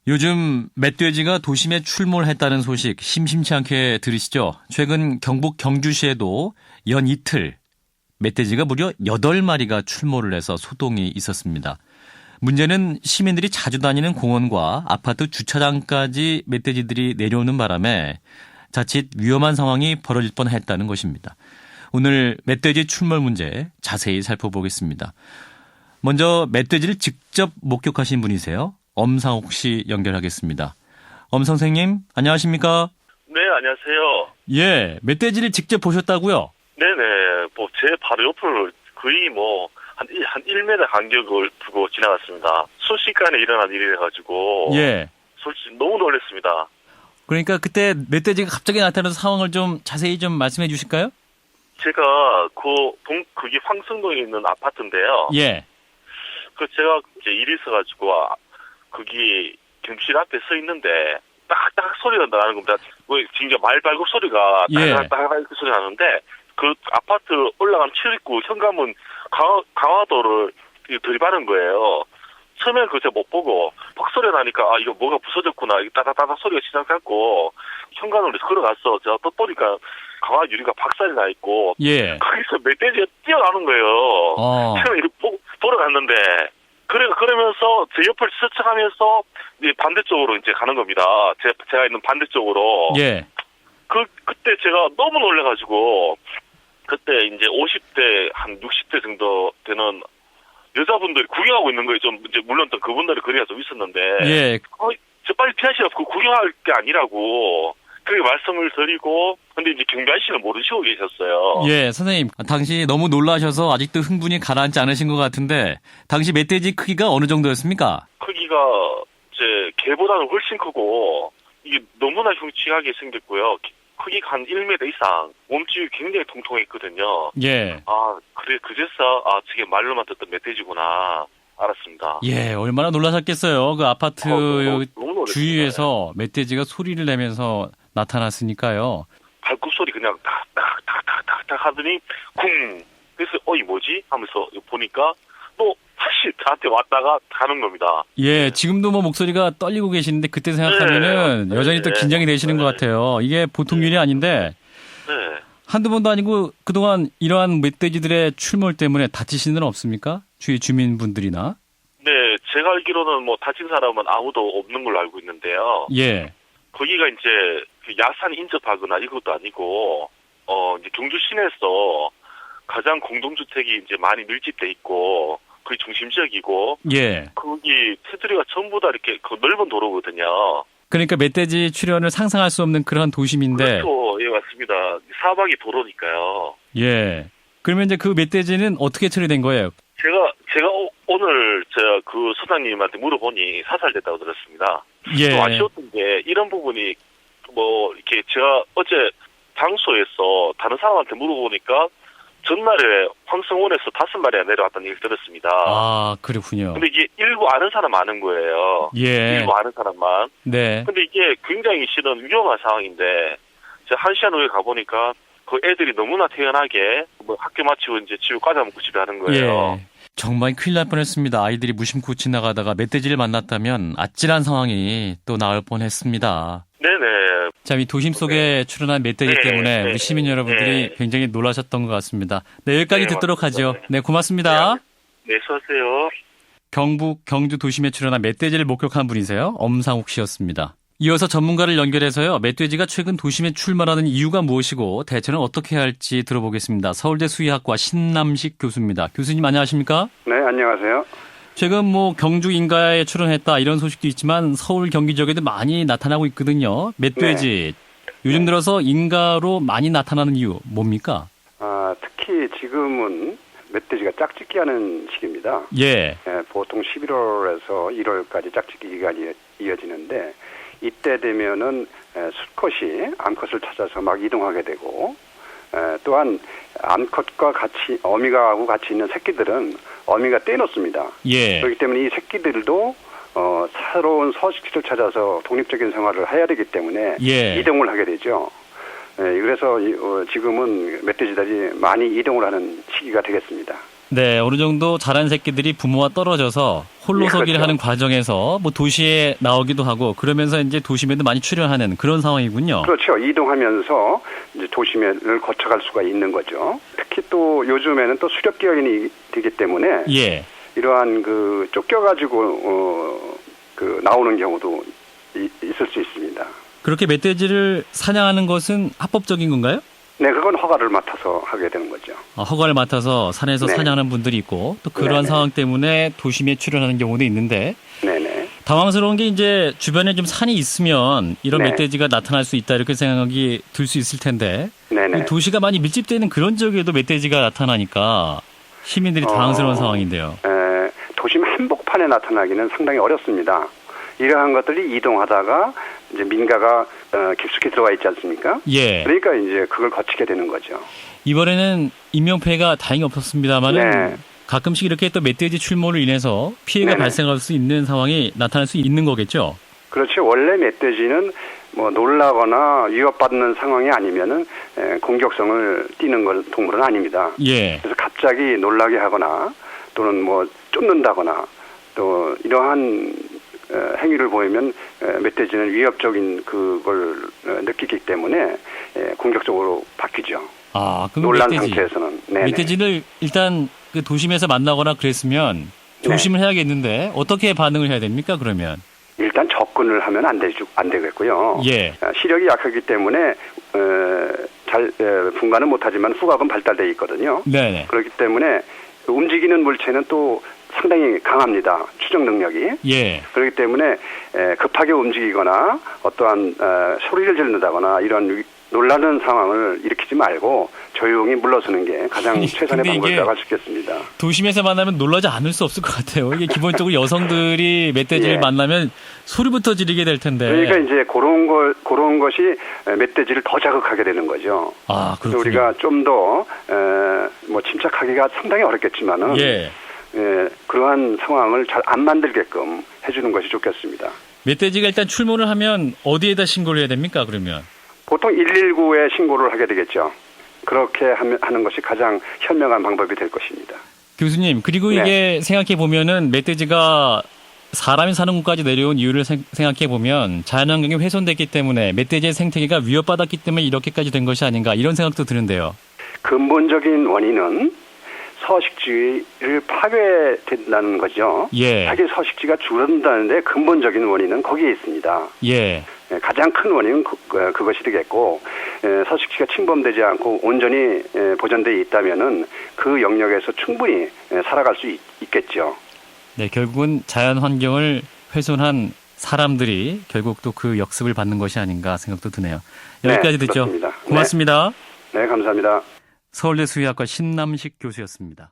요즘 멧돼지가 도심에 출몰했다는 소식 심심치 않게 들으시죠? 최근 경북 경주시에도 연 이틀 멧돼지가 무려 8마리가 출몰을 해서 소동이 있었습니다. 문제는 시민들이 자주 다니는 공원과 아파트 주차장까지 멧돼지들이 내려오는 바람에 자칫 위험한 상황이 벌어질 뻔했다는 것입니다. 오늘 멧돼지 출몰 문제 자세히 살펴보겠습니다. 먼저 멧돼지를 직접 목격하신 분이세요. 엄상옥 씨 연결하겠습니다. 엄 선생님, 안녕하십니까? 네, 안녕하세요. 예, 멧돼지를 직접 보셨다고요? 네네, 제 바로 옆을 거의 한 1m 간격을 두고 지나갔습니다. 순식간에 일어난 일이라가지고. 예. 솔직히 너무 놀랐습니다. 그러니까 그때 멧돼지가 갑자기 나타나는 상황을 좀 자세히 좀 말씀해 주실까요? 제가 그게 황성동에 있는 아파트인데요. 예. 제가 이제 일이 있어가지고, 거기 경비실 앞에 서 있는데, 딱딱 소리가 나는 겁니다. 진짜 말발굽 소리가 딱딱 소리 나는데, 그 아파트 올라가는 출입구 현관문 강화도를 들이받은 거예요. 처음엔 제가 못 보고, 퍽 소리가 나니까, 이거 뭐가 부서졌구나. 이거 따닥따닥 소리가 시작했고, 현관으로 걸어가서 제가 또 보니까 강화 유리가 박살이 나 있고, 예. 거기서 멧돼지가 뛰어나는 거예요. 처음에 이렇게 보러 갔는데, 그러면서 제 옆을 스쳐가면서 이제 반대쪽으로 이제 가는 겁니다. 제가 있는 반대쪽으로. 예. 그때 제가 너무 놀래가지고, 그때 이제 50대, 한 60대 정도 되는 여자분들이 구경하고 있는 거예요. 좀, 이제, 물론 또 그분들이 거리가 좀 있었는데. 예. 저 빨리 피하시라고, 구경할 게 아니라고. 그렇게 말씀을 드리고, 근데 이제 경비 아저씨는 모르시고 계셨어요. 예, 선생님. 당시 너무 놀라셔서 아직도 흥분이 가라앉지 않으신 것 같은데, 당시 멧돼지 크기가 어느 정도였습니까? 크기가, 개보다는 훨씬 크고, 이게 너무나 흉측하게 생겼고요. 크기가 한 1m 이상, 몸집이 굉장히 통통했거든요. 예. 그제서, 저게 말로만 듣던 멧돼지구나, 알았습니다. 예, 얼마나 놀라셨겠어요. 그 아파트 너무 주위에서 멧돼지가 소리를 내면서 나타났으니까요. 발굽 소리 그냥 탁탁탁탁탁 하더니, 쿵! 그래서, 이 뭐지? 하면서 보니까, 또 다시 저한테 왔다가 가는 겁니다. 예, 지금도 목소리가 떨리고 계시는데 그때 생각하면은 여전히 또 긴장이 되시는 것 같아요. 이게 보통 일이 아닌데 한두 번도 아니고 그동안 이러한 멧돼지들의 출몰 때문에 다치신 일은 없습니까? 주위 주민분들이나? 네, 제가 알기로는 다친 사람은 아무도 없는 걸로 알고 있는데요. 예. 거기가 이제 야산 인접하거나 이것도 아니고 이제 경주 시내에서 가장 공동주택이 이제 많이 밀집돼 있고 거의 중심 지역이고, 예. 거기 테두리가 전부 다 이렇게 넓은 도로거든요. 그러니까 멧돼지 출현을 상상할 수 없는 그런 도심인데. 그렇죠, 예 맞습니다. 사방이 도로니까요. 예. 그러면 이제 그 멧돼지는 어떻게 처리된 거예요? 제가 오늘 그 소장님한테 물어보니 사살됐다고 들었습니다. 예. 또 아쉬웠던 게 이런 부분이 이렇게 제가 어제 장소에서 다른 사람한테 물어보니까. 전날에 황성원에서 5마리가 내려왔다는 얘기를 들었습니다. 아, 그렇군요. 근데 이게 일부 아는 사람 아는 거예요. 예. 일부 아는 사람만. 네. 근데 이게 굉장히 실은 위험한 상황인데, 제가 1시간 후에 가보니까 그 애들이 너무나 태연하게 학교 마치고 이제 집에 과자 먹고 집에 하는 거예요. 예. 정말 큰일 날 뻔했습니다. 아이들이 무심코 지나가다가 멧돼지를 만났다면 아찔한 상황이 또 나올 뻔했습니다. 네네. 참, 이 도심 속에 출현한 멧돼지 때문에 우리 시민 여러분들이 굉장히 놀라셨던 것 같습니다. 네, 여기까지 듣도록 하죠. 네, 고맙습니다. 네, 수고하세요. 경북 경주 도심에 출현한 멧돼지를 목격한 분이세요. 엄상욱 씨였습니다. 이어서 전문가를 연결해서요. 멧돼지가 최근 도심에 출몰하는 이유가 무엇이고 대처는 어떻게 해야 할지 들어보겠습니다. 서울대 수의학과 신남식 교수입니다. 교수님 안녕하십니까? 네, 안녕하세요. 최근 경주 인가에 출연했다 이런 소식도 있지만 서울 경기 지역에도 많이 나타나고 있거든요. 멧돼지. 네. 요즘 들어서 인가로 많이 나타나는 이유 뭡니까? 특히 지금은 멧돼지가 짝짓기 하는 시기입니다. 예. 보통 11월에서 1월까지 짝짓기 기간이 이어지는데 이때 되면은 수컷이 암컷을 찾아서 막 이동하게 되고 또한 암컷과 같이 어미가하고 같이 있는 새끼들은 어미가 떼놓습니다. 예. 그렇기 때문에 이 새끼들도 새로운 서식지를 찾아서 독립적인 생활을 해야 되기 때문에 예. 이동을 하게 되죠. 그래서 지금은 멧돼지들이 많이 이동을 하는 시기가 되겠습니다. 네, 어느 정도 자란 새끼들이 부모와 떨어져서 홀로서기를 그렇죠. 하는 과정에서 뭐 도시에 나오기도 하고 그러면서 이제 도심에도 많이 출연하는 그런 상황이군요. 그렇죠. 이동하면서 이제 도심을 거쳐갈 수가 있는 거죠. 특히 또 요즘에는 또 수렵 기간이 되기 때문에 예. 이러한 그 쫓겨가지고 그 나오는 경우도 있을 수 있습니다. 그렇게 멧돼지를 사냥하는 것은 합법적인 건가요? 네, 그건 허가를 맡아서 하게 되는 거죠. 허가를 맡아서 산에서 네. 사냥하는 분들이 있고 또 그러한 네네. 상황 때문에 도심에 출연하는 경우도 있는데 네네. 당황스러운 게 이제 주변에 좀 산이 있으면 이런 네. 멧돼지가 나타날 수 있다 이렇게 생각이 들 수 있을 텐데 네네. 도시가 많이 밀집되는 그런 지역에도 멧돼지가 나타나니까 시민들이 당황스러운 상황인데요. 도심 한복판에 나타나기는 상당히 어렵습니다. 이러한 것들이 이동하다가 이제 민가가 깊숙이 들어와 있지 않습니까? 예. 그러니까 이제 그걸 거치게 되는 거죠. 이번에는 인명피해가 다행히 없었습니다만은 네. 가끔씩 이렇게 또 멧돼지 출몰로 인해서 피해가 네네. 발생할 수 있는 상황이 나타날 수 있는 거겠죠? 그렇죠. 원래 멧돼지는 뭐 놀라거나 위협받는 상황이 아니면은 공격성을 띠는 동물은 아닙니다. 예. 그래서 갑자기 놀라게 하거나 또는 뭐 쫓는다거나 또 이러한 행위를 보이면 멧돼지는 위협적인 그걸 느끼기 때문에 공격적으로 바뀌죠. 아, 그럼 놀란 멧돼지. 상태에서는. 네네. 멧돼지를 일단 그 도심에서 만나거나 그랬으면 조심을 해야겠는데 어떻게 반응을 해야 됩니까? 그러면 일단 접근을 하면 안 되겠고요. 예. 시력이 약하기 때문에 잘 분간은 못하지만 후각은 발달돼 있거든요. 네네. 그렇기 때문에 움직이는 물체는 또 상당히 강합니다. 추적 능력이. 예. 그렇기 때문에 급하게 움직이거나 어떠한 소리를 지른다거나 이런 놀라는 상황을 일으키지 말고 조용히 물러서는 게 가장 최선의 근데 이게 방법이라고 할 수 있겠습니다. 도심에서 만나면 놀라지 않을 수 없을 것 같아요. 이게 기본적으로 여성들이 멧돼지를 예. 만나면 소리부터 지르게 될 텐데. 그러니까 이제 그런 것이 멧돼지를 더 자극하게 되는 거죠. 아, 그래서 그렇군요. 우리가 좀 더 뭐 침착하기가 상당히 어렵겠지만은 예. 그러한 상황을 잘 안 만들게끔 해주는 것이 좋겠습니다. 멧돼지가 일단 출몰을 하면 어디에다 신고를 해야 됩니까? 그러면 보통 119에 신고를 하게 되겠죠. 그렇게 하는 것이 가장 현명한 방법이 될 것입니다. 교수님, 그리고 네. 이게 생각해 보면은 멧돼지가 사람이 사는 곳까지 내려온 이유를 생각해 보면 자연환경이 훼손됐기 때문에 멧돼지의 생태계가 위협받았기 때문에 이렇게까지 된 것이 아닌가 이런 생각도 드는데요. 근본적인 원인은 서식지를 파괴된다는 거죠. 예. 자기 서식지가 줄어든다는데 근본적인 원인은 거기에 있습니다. 예. 가장 큰 원인은 그것이 되겠고 서식지가 침범되지 않고 온전히 보존되어 있다면은 그 영역에서 충분히 살아갈 수 있겠죠. 네, 결국은 자연 환경을 훼손한 사람들이 결국 또 그 역습을 받는 것이 아닌가 생각도 드네요. 여기까지 네, 듣죠. 그렇습니다. 고맙습니다. 네, 감사합니다. 서울대 수의학과 신남식 교수였습니다.